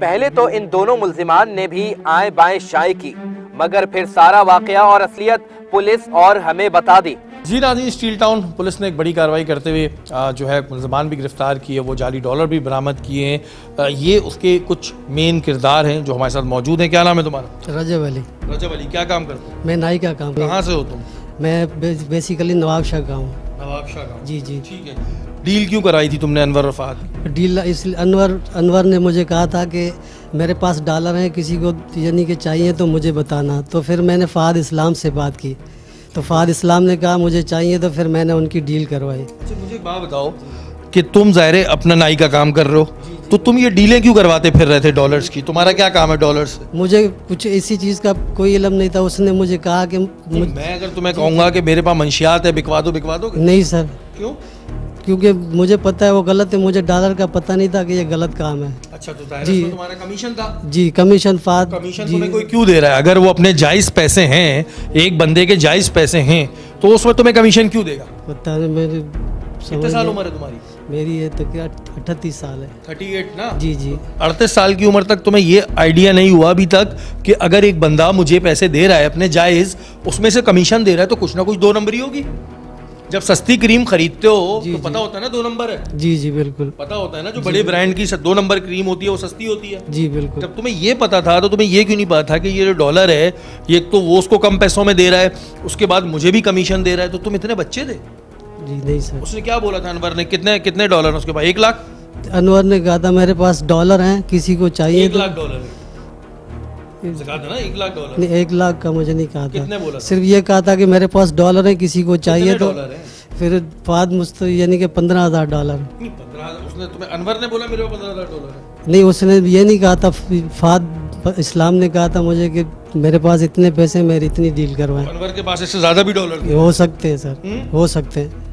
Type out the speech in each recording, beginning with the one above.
पहले तो इन दोनों मुल्जिमान ने भी आए बाएं शाये की, मगर फिर सारा वाकया और असलियत पुलिस और हमें बता दी। जी नाज़रीन, स्टील टाउन पुलिस ने एक बड़ी कार्रवाई करते हुए जो है मुल्ज़िमान भी गिरफ्तार किए, वो जाली डॉलर भी बरामद किए हैं। ये उसके कुछ मेन किरदार हैं जो हमारे साथ मौजूद हैं। क्या नाम है तुम्हारा? रजब अली। रजब अली, क्या काम करते हो? मैं नाई का काम। कहाँ से हो तुम? मैं बेसिकली नवाबशाह का हूँ। नवाबशाह का? जी जी। ठीक है। डील क्यों कराई थी तुमने अनवर और फहद? डील इसलिए अनवर ने मुझे कहा था कि मेरे पास डॉलर हैं, किसी को यानी कि चाहिए तो मुझे बताना। तो फिर मैंने फहद इस्लाम से बात की, तो फहद इस्लाम ने कहा मुझे चाहिए, तो फिर मैंने उनकी डील करवाई। अच्छा, मुझे एक बात बताओ कि तुम ज़ाहिर अपना नाई का काम कर रहे हो, तो तुम ये डीलें क्यों करवाते फिर रहे थे डॉलर्स की? तुम्हारा क्या काम है डॉलर्स से? मुझे कुछ इसी चीज़ का कोई इल्म नहीं था। उसने मुझे कहा कि मैं अगर तुम्हें कहूँगा कि मेरे पास मंशियात है, बिकवा दो? नहीं सर। क्यों? क्योंकि मुझे पता है वो गलत है, मुझे डॉलर का पता नहीं था कि ये गलत काम है। अच्छा, तो जी तुम्हारा कमीशन था? जी, कमीशन फहद। कमीशन तुम्हें कोई क्यों दे रहा है? अगर वो अपने जायज़ पैसे हैं, एक बंदे के जायज़ पैसे हैं, तो उसमें तुम्हें कमीशन क्यों देगा? पता नहीं, मेरे कितने साल उम्र है तुम्हारी? मेरी है तो क्या 38 साल है। 38 ना? जी जी। 38 साल की उम्र तक तुम्हें ये आइडिया नहीं हुआ अभी तक कि अगर एक बंदा मुझे पैसे दे रहा है अपने जायज़, उसमें से कमीशन दे रहा है, तो कुछ ना कुछ दो नंबरी होगी। जब सस्ती क्रीम खरीदते हो तो पता होता है ना 2 नंबर है। जी जी बिल्कुल पता होता है ना, जो बड़े ब्रांड की 2 नंबर क्रीम होती है वो सस्ती होती है। जी बिल्कुल। जब तुम्हें ये पता था तो तुम्हें ये क्यों नहीं पता था कि ये जो डॉलर है, ये तो वो उसको कम पैसों में दे रहा है, उसके बाद मुझे भी कमीशन दे रहा है, तो तुम इतने बच्चे थे? जी नहीं सर। उसने क्या बोला था अनवर ने? कितने डॉलर उसके पास? 1 लाख? अनवर ने कहा था मेरे पास डॉलर हैं, किसी को चाहिए 1 लाख डॉलर है? कहा था ना 1 लाख डॉलर? नहीं, 1 लाख का मुझे नहीं कहा था। कितने बोला? सिर्फ ये कहा था कि मेरे पास डॉलर है, किसी को चाहिए तो। फिर फहद यानी कि 15,000 डॉलर। 15,000 उसने तुम्हें? अनवर ने बोला मेरे पास 15,000 डॉलर है? नहीं, उसने ये नहीं कहा था। फहद इस्लाम ने कहा था मुझे कि मेरे पास इतने पैसे, मेरी इतनी डील करवाएं। अनवर के पास इससे ज्यादा भी डॉलर थे? हो सकते हैं सर, हो सकते हैं।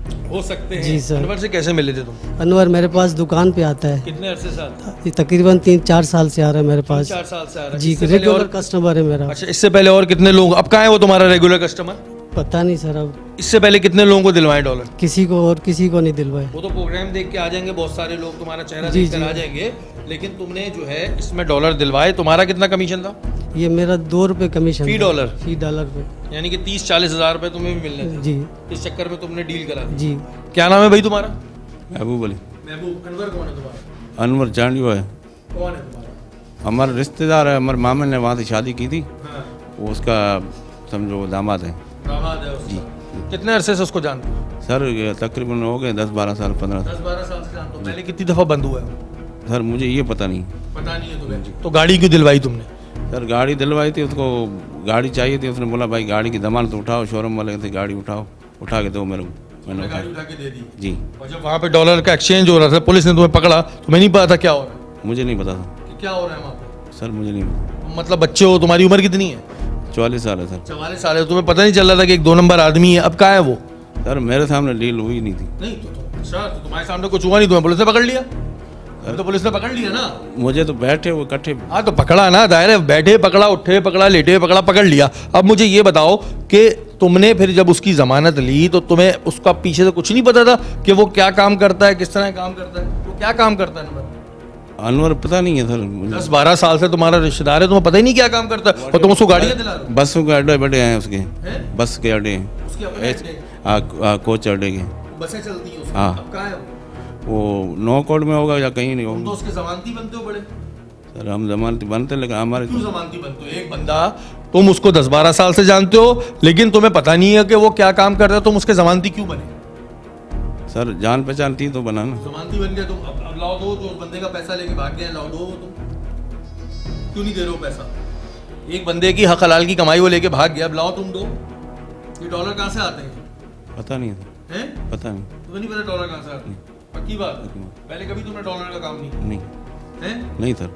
जी सर। अनवर से कैसे मिले थे तुम? अनवर मेरे पास दुकान पे आता है। कितने अरसे से आता है? तकरीबन 3-4 साल से आ रहा है मेरे पास। 4 साल से आ रहा है? जी, रेगुलर कस्टमर है मेरा। अच्छा, इससे पहले और कितने लोग? अब कहाँ है वो तुम्हारा रेगुलर कस्टमर? पता नहीं सर। अब इससे पहले कितने लोगों को दिलवाए डॉलर? किसी को, और किसी को नहीं दिलवाए। वो तो प्रोग्राम देख के आ जाएंगे, बहुत सारे लोग तुम्हारा चेहरा देख कर आ जाएंगे, लेकिन तुमने जो है इसमें डॉलर दिलवाए। तुम्हारा कितना कमीशन था? ये मेरा 2 रुपए कमीशन। फी डॉलर? फी डॉलर पे, यानी कि 30-40 हज़ार रुपए तुम्हें भी मिलने थे। जी। इस चक्कर में तुमने डील करा दी। जी। क्या नाम है भाई तुम्हारा? महबूब अली। महबूब। अनवर कौन है तुम्हारा? अनवर चांडियो है। कौन है तुम्हारा? हमारा रिश्तेदार है, हमारे मामा ने वहाँ से शादी की थी। हाँ। वो उसका समझो दामाद है। दामाद है उसका? जी। कितने अरसे से उसको जानते हो? सर तकरीबन हो गए 10-12 साल, 15 साल। 10-12 साल से जानते हो? पहले कितनी दफ़ा बंद हुआ है? सर मुझे ये पता नहीं। पता नहीं है तुम्हें? तो गाड़ी क्यों दिलवाई तुमने? सर गाड़ी दिलवाई थी, उसको गाड़ी चाहिए थी। उसने बोला भाई गाड़ी की जमानत उठाओ, शोरूम वाले थे गाड़ी उठा के दो मेरे को। मैंने गाड़ी उठा के दे दी? जी। और जब वहाँ पे डॉलर का एक्सचेंज हो रहा था, पुलिस ने तुम्हें पकड़ा, तुम्हें नहीं पता था क्या हो रहा है? मुझे नहीं पता था क्या हो रहा है वहाँ पे। सर मुझे नहीं। मतलब बच्चे हो, तुम्हारी उम्र कितनी है? 44 साल है सर। 44 साल है, तुम्हें पता नहीं चल रहा था कि एक 2 नंबर आदमी है? अब कहाँ है वो? सर मेरे सामने डील हुई नहीं थी। नहीं तो अच्छा, तो तुम्हारे सामने कुछ हुआ नहीं, तुम्हें पुलिस ने पकड़ लिया? तो पुलिस ने पकड़ लिया ना? मुझे तो बैठे वो इकट्ठे। हाँ तो पकड़ा ना, दायरे बैठे पकड़ा, उठे पकड़ा, लेटे पकड़ा, पकड़ लिया। अब मुझे ये बताओ कि तुमने फिर जब उसकी जमानत ली तो तुम्हें उसका पीछे से कुछ नहीं पता था कि वो क्या काम करता है, किस तरह काम करता है? वो क्या काम करता है अनवर? पता नहीं है सर। 10-12 साल से तुम्हारा रिश्तेदार है, तुम्हें पता ही नहीं क्या काम करता है, और तुम उसको गाड़ियाँ दिला रहे हो? बसों के अड्डे बड़े हैं उसके। बस के अड्डे हैं, कोच अड्डे के बसें चलती हैं। हाँ। अब कहाँ है वो 9 कोड में होगा या कहीं नहीं तुम तो होगा। उसके जमानती बनते हो बड़े? सर हम जमानती बनते, लेकिन हमारे क्यों जमानती बनते हो? एक बंदा तुम उसको 10-12 साल से जानते हो, लेकिन तुम्हें पता नहीं है कि वो क्या काम करता है, तुम उसके जमानती क्यों बने? सर जान पहचान थी तो बना ना। जमानती बन गया तुम। अब लाओ दो, जो उस बंदे का पैसा लेके भाग गया, लाओ दो। तुम क्यों नहीं दे रहे हो पैसा? एक बंदे की हक हलाल की कमाई वो लेके भाग गया, अब लाओ तुम दो। ये डॉलर कहाँ से आते हैं? पता नहीं है? पता नहीं। तुम्हें नहीं पता डॉलर कहाँ से आते हैं? पक्की बात? पहले कभी तुमने डॉलर का काम नहीं? है? नहीं सर।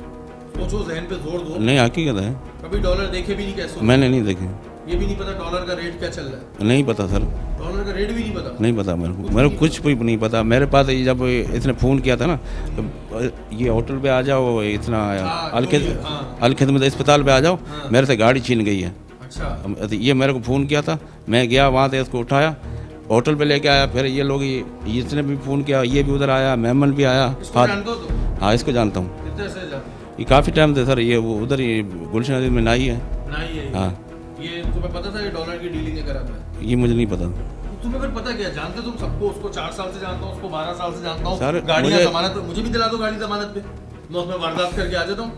सोचो, जहन पे जोर दो। नहीं, हकीकत है। कभी डॉलर देखे भी नहीं? कैसे? मैंने नहीं देखे। ये भी नहीं पता डॉलर का रेट क्या चल रहा है? नहीं पता सर। डॉलर का रेट भी नहीं पता? नहीं पता मेरे को कुछ भी नहीं पता। मेरे पास जब इसने फ़ोन किया था ना, तो ये होटल पे आ जाओ, इतना अलखिदमत अस्पताल पे आ जाओ, मेरे से गाड़ी छीन गई है। अच्छा। ये मेरे को फ़ोन किया था, मैं गया वहाँ से, इसको उठाया, होटल पे लेके आया। फिर ये लोग, इसने भी फ़ोन किया, ये भी उधर आया, मेमन भी आया। हाँ इसको जानता हूँ। ये काफ़ी टाइम से सर, ये वो उधर ही गुलशन नदी में नाई है। नहीं है हाँ, ये तुम्हें पता था ये डॉलर की डीलिंग करा था? ये मुझे नहीं पता। तुम्हें फिर पता क्या, जानते तुम सबको, उसको 4 साल से जानता हूँ, उसको 12 साल से जानता हूँ। सर, गाड़ियाँ जमानत मुझे भी दिला दो, गाड़ी जमानत पे, मैं उसमें वारदात करके आ जाता हूँ।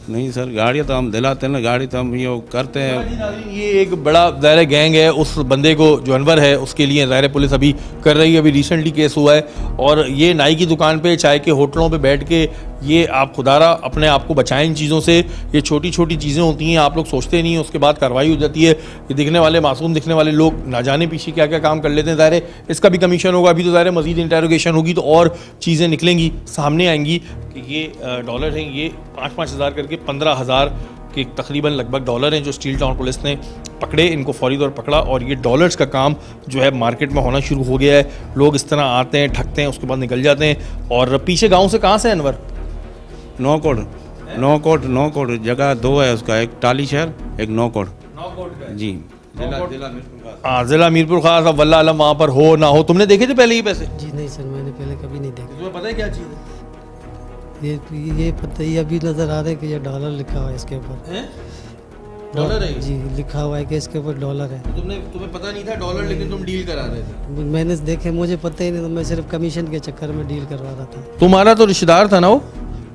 नहीं सर, गाड़ियाँ तो हम दिलाते हैं ना, गाड़ी तो हम ये करते हैं। ये एक बड़ा ज़ाहिर गैंग है, उस बंदे को जो अनवर है उसके लिए ज़ाहिर पुलिस अभी कर रही है। अभी रिसेंटली केस हुआ है और ये नाई की दुकान पे, चाय के होटलों पे बैठ के ये आप खुदारा अपने आप को बचाएं इन चीज़ों से। ये छोटी छोटी चीज़ें होती हैं, आप लोग सोचते नहीं, उसके बाद कार्रवाई हो जाती है। ये दिखने वाले मासूम दिखने वाले लोग ना जाने पीछे क्या क्या काम कर लेते हैं। ज़ाहिर इसका भी कमीशन होगा, अभी तो ज़ाहिर मज़ीद इंटेरोगेशन होगी तो और चीज़ें निकलेंगी, सामने आएंगी कि ये डॉलर हैं, ये 5-5 हज़ार करके 15,000 के तकरीबन लगभग डॉलर हैं जो स्टील टाउन पुलिस ने पकड़े। इनको फौरी तौर पकड़ा और ये डॉलर्स का काम जो है मार्केट में होना शुरू हो गया है। लोग इस तरह आते हैं, ठगते हैं, उसके बाद निकल जाते हैं। और पीछे गांव से कहाँ से है अनवर? नौकोट जगह 2 है उसका, एक टाली शहर, एक नौकोट जी, ज़िला मीरपुर खास। अब वल्लाह आलम वहाँ पर हो ना हो, तुमने देखे थे पहले ये पैसे? जी नहीं सर, मैंने पहले कभी नहीं देखा। तुम्हें पता है क्या चीज़ है? ये पता ही अभी नज़र आ रहा है कि ये डॉलर लिखा हुआ है इसके ऊपर। डॉलर है जी, लिखा हुआ है कि इसके ऊपर डॉलर है। तुम्हें पता नहीं था डॉलर, लेकिन तुम डील करा रहे थे। मैंने देखे, मुझे पता ही नहीं था, मैं सिर्फ कमीशन के चक्कर में डील करवा रहा था। तुम्हारा तो रिश्तेदार था ना वो,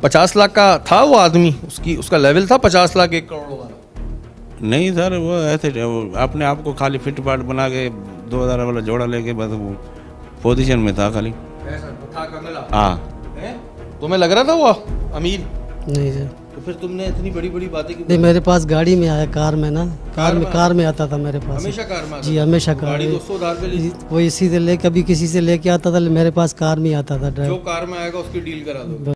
50 लाख का था वो आदमी, उसका लेवल था 50 लाख 1 करोड़ वाला। नहीं सर, वो ऐसे वो अपने आप को खाली फिट फाट बना के 2000 वाला जोड़ा लेके बस वो पोजीशन में था खाली। हाँ, तुम्हें लग रहा था वो अमीर? नहीं सर। तो फिर तुमने इतनी बड़ी बड़ी बातें क्यों? नहीं, मेरे पास गाड़ी में आया, कार में ना, कार में आता था मेरे पास। हमेशा कार में? जी हमेशा कार। गाड़ी 200 हज़ार पे ली? वो इसी से ले, कभी किसी से लेके आता था, मेरे पास कार में आता था। जो कार में आएगा उसकी डील करा दो।